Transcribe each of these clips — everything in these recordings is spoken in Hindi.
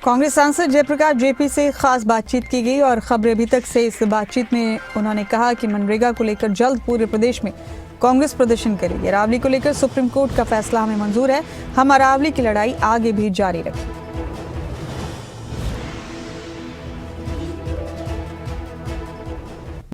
कांग्रेस सांसद जयप्रकाश जेपी से खास बातचीत की गई और खबरें अभी तक से इस बातचीत में उन्होंने कहा कि मनरेगा को लेकर जल्द पूरे प्रदेश में कांग्रेस प्रदर्शन करेगी। अरावली को लेकर सुप्रीम कोर्ट का फैसला हमें मंजूर है, हम अरावली की लड़ाई आगे भी जारी रखेंगे।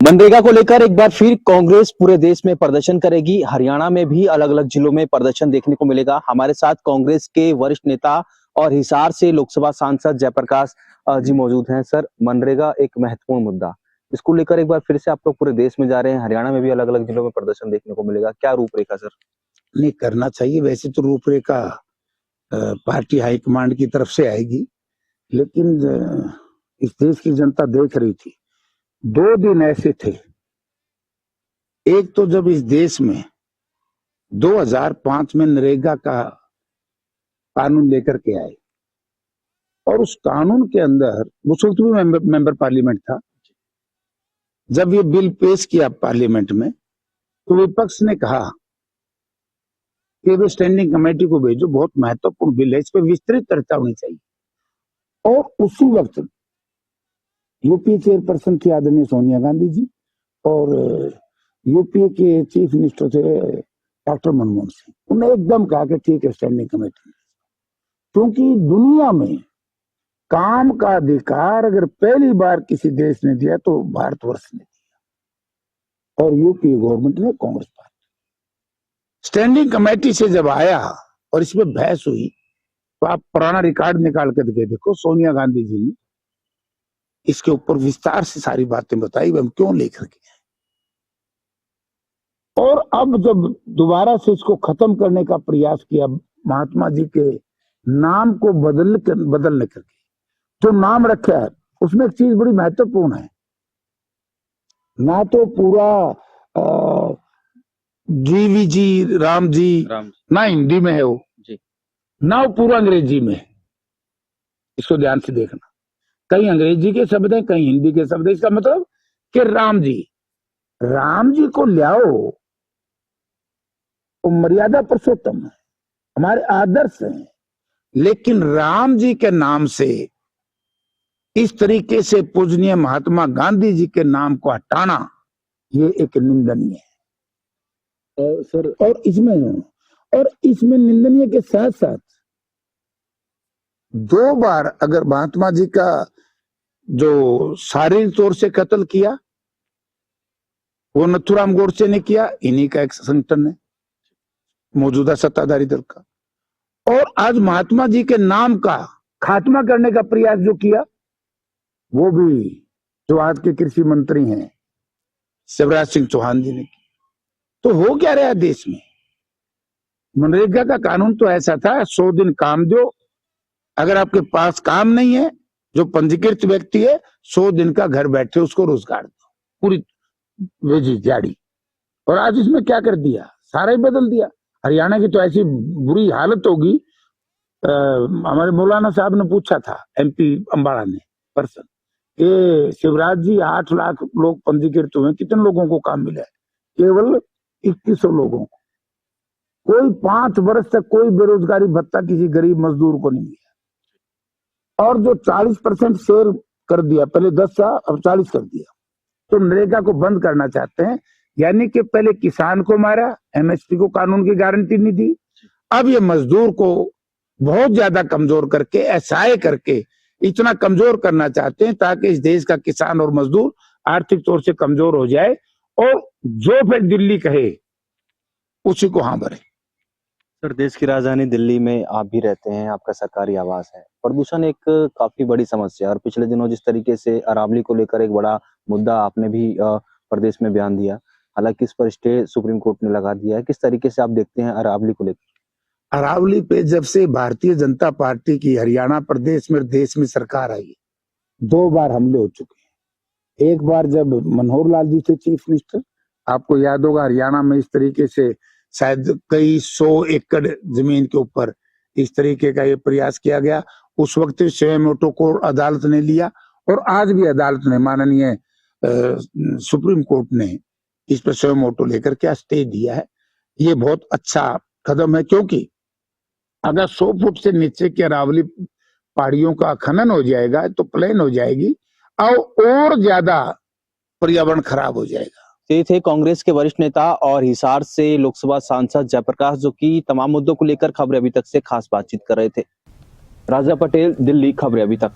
मनरेगा को लेकर एक बार फिर कांग्रेस पूरे देश में प्रदर्शन करेगी। हरियाणा में भी अलग अलग जिलों में प्रदर्शन देखने को मिलेगा। हमारे साथ कांग्रेस के वरिष्ठ नेता और हिसार से लोकसभा सांसद जयप्रकाश जी मौजूद हैं। सर, मनरेगा एक महत्वपूर्ण मुद्दा, इसको लेकर एक बार फिर से आप लोग पूरे देश में जा रहे हैं। हरियाणा में भी अलग अलग जिलों में प्रदर्शन देखने को मिलेगा, क्या रूपरेखा सर? नहीं, करना चाहिए। वैसे तो रूपरेखा पार्टी हाईकमांड की तरफ से आएगी, लेकिन इस देश की जनता देख रही थी। 2 दिन ऐसे थे, एक तो जब इस देश में 2005 में नरेगा का कानून लेकर के आए और उस कानून के अंदर उस वक्त भी मेंबर पार्लियामेंट था। जब ये बिल पेश किया पार्लियामेंट में तो विपक्ष ने कहा कि वे स्टैंडिंग कमेटी को भेजो, बहुत महत्वपूर्ण बिल है, इस पर विस्तृत चर्चा होनी चाहिए। और उसी वक्त यूपीए चेयरपर्सन थी आदरणीय सोनिया गांधी जी और यूपीए के चीफ मिनिस्टर थे डॉक्टर मनमोहन सिंह। उन्होंने एकदम कहा कि ठीक है, स्टैंडिंग कमेटी, क्योंकि दुनिया में काम का अधिकार अगर पहली बार किसी देश ने दिया तो भारतवर्ष ने दिया और यूपीए गवर्नमेंट ने, कांग्रेस पार्टी। स्टैंडिंग कमेटी से जब आया और इसमें बहस हुई तो आप पुराना रिकॉर्ड निकाल कर देखो, सोनिया गांधी जी ने इसके ऊपर विस्तार से सारी बातें बताई, हम क्यों लेकर के आए। और अब जब दोबारा से इसको खत्म करने का प्रयास किया, महात्मा जी के नाम को बदलने करके जो नाम रखा है उसमें एक चीज बड़ी महत्वपूर्ण है, ना तो पूरा जीवीजी राम जी ना हिंदी में है वो जी, ना वो पूरा अंग्रेजी में है। इसको ध्यान से देखना, कहीं अंग्रेजी के शब्द है, कहीं हिंदी के शब्द है। इसका मतलब कि राम जी को लाओ, वो मर्यादा पुरुषोत्तम है, हमारे आदर्श हैं, लेकिन राम जी के नाम से इस तरीके से पूजनीय महात्मा गांधी जी के नाम को हटाना ये एक निंदनीय है। और इसमें निंदनीय के साथ साथ 2 बार अगर महात्मा जी का जो शारीरिक तौर से कत्ल किया वो नथुराम गोडसे ने किया, इन्हीं का एक संगठन है, मौजूदा सत्ताधारी दल का। और आज महात्मा जी के नाम का खात्मा करने का प्रयास जो किया वो भी जो आज के कृषि मंत्री हैं शिवराज सिंह चौहान जी ने किया। तो हो क्या रहा है देश में? मनरेगा का कानून तो ऐसा था, 100 दिन काम दो, अगर आपके पास काम नहीं है, जो पंजीकृत व्यक्ति है 100 दिन का घर बैठे उसको रोजगार दो, पूरी वेजी जाड़ी। और आज इसमें क्या कर दिया, सारा ही बदल दिया। हरियाणा की तो ऐसी बुरी हालत होगी, हमारे मौलाना साहब ने पूछा था, एमपी अम्बाड़ा ने पर्सन, कि शिवराज जी 8 लाख लोग पंजीकृत हुए, कितने लोगों को काम मिला है? केवल 2100 लोगों को। कोई 5 वर्ष तक कोई बेरोजगारी भत्ता किसी गरीब मजदूर को नहीं मिला। और जो 40% शेयर कर दिया, पहले 10 था अब 40 कर दिया, तो नरेगा को बंद करना चाहते हैं। यानी कि पहले किसान को मारा, एमएसपी को कानून की गारंटी नहीं दी, अब ये मजदूर को बहुत ज्यादा कमजोर करके, एसआई करके इतना कमजोर करना चाहते हैं ताकि इस देश का किसान और मजदूर आर्थिक तौर से कमजोर हो जाए और जो फिर दिल्ली कहे उसी को हाँ भरे। सर, देश की राजधानी दिल्ली में आप भी रहते हैं, आपका सरकारी आवास है। प्रदूषण एक काफी बड़ी समस्या है और पिछले दिनों जिस तरीके से अरावली को लेकर एक बड़ा मुद्दा आपने भी प्रदेश में बयान दिया, हालांकि इस पर स्टे सुप्रीम कोर्ट ने लगा दिया है, किस तरीके से आप देखते हैं अरावली को लेकर? अरावली पे जब से भारतीय जनता पार्टी की हरियाणा प्रदेश में देश में सरकार आई, 2 बार हमले हो चुके हैं। एक बार जब मनोहर लाल जी थे चीफ मिनिस्टर, आपको याद होगा हरियाणा में इस तरीके से शायद कई 100 एकड़ जमीन के ऊपर इस तरीके का ये प्रयास किया गया। उस वक्त सुप्रीम को अदालत ने लिया और आज भी अदालत ने, माननीय सुप्रीम कोर्ट ने इस पर सुप्रीम लेकर के स्टे दिया है। ये बहुत अच्छा कदम है, क्योंकि अगर 100 फुट से नीचे की अरावली पहाड़ियों का खनन हो जाएगा तो प्लेन हो जाएगी और ज्यादा पर्यावरण खराब हो जाएगा। ये थे कांग्रेस के वरिष्ठ नेता और हिसार से लोकसभा सांसद जयप्रकाश, जो कि तमाम मुद्दों को लेकर खबरें अभी तक से खास बातचीत कर रहे थे। राजा पटेल, दिल्ली, खबरें अभी तक।